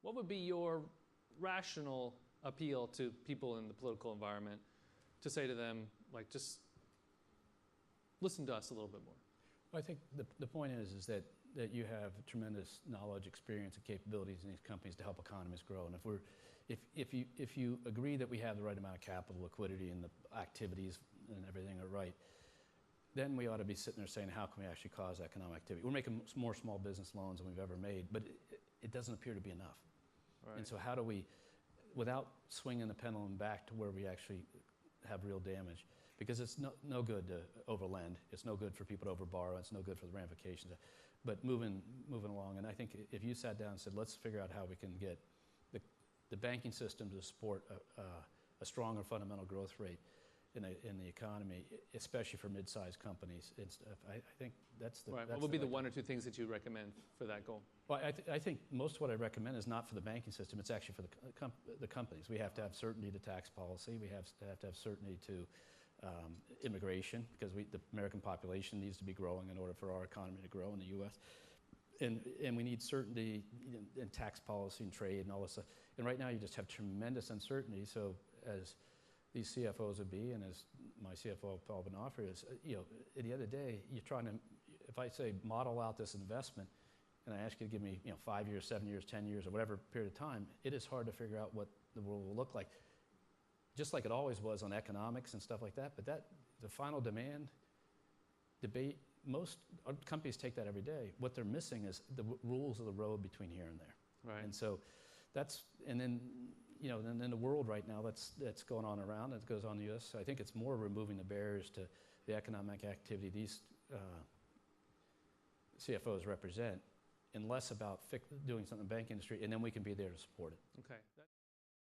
What would be your rational appeal to people in the political environment to say to them, like, just listen to us a little bit more? Well, I think the point is that you have tremendous knowledge, experience, and capabilities in these companies to help economies grow. And if you agree that we have the right amount of capital, liquidity, and the activities and everything are right, then we ought to be sitting there saying, how can we actually cause economic activity? We're making more small business loans than we've ever made, but it doesn't appear to be enough. Right. And so how do we, without swinging the pendulum back to where we actually have real damage, because it's no good to overlend, it's no good for people to overborrow, it's no good for the ramifications, but moving along. And I think if you sat down and said, let's figure out how we can get the banking system to support a stronger fundamental growth rate in the economy, especially for mid-sized companies. I think that's the... Right. What would be the one or two things that you recommend for that goal? Well, I think most of what I recommend is not for the banking system. It's actually for the companies. We have to have certainty to tax policy. We have to have certainty to immigration, because the American population needs to be growing in order for our economy to grow in the U.S. And we need certainty in tax policy and trade and all this stuff. And right now you just have tremendous uncertainty. So as these CFOs would be, and as my CFO, Paul Benoffer, is, at the end of the day, you're trying to, if I say model out this investment, and I ask you to give me 5 years, 7 years, 10 years, or whatever period of time, it is hard to figure out what the world will look like. Just like it always was on economics and stuff like that, but the final demand debate, most companies take that every day. What they're missing is the rules of the road between here and there. Right. And so and then in the world right now that's going on around, that goes on in the U.S. So I think it's more removing the barriers to the economic activity these CFOs represent, and less about doing something in the banking industry, and then we can be there to support it. Okay.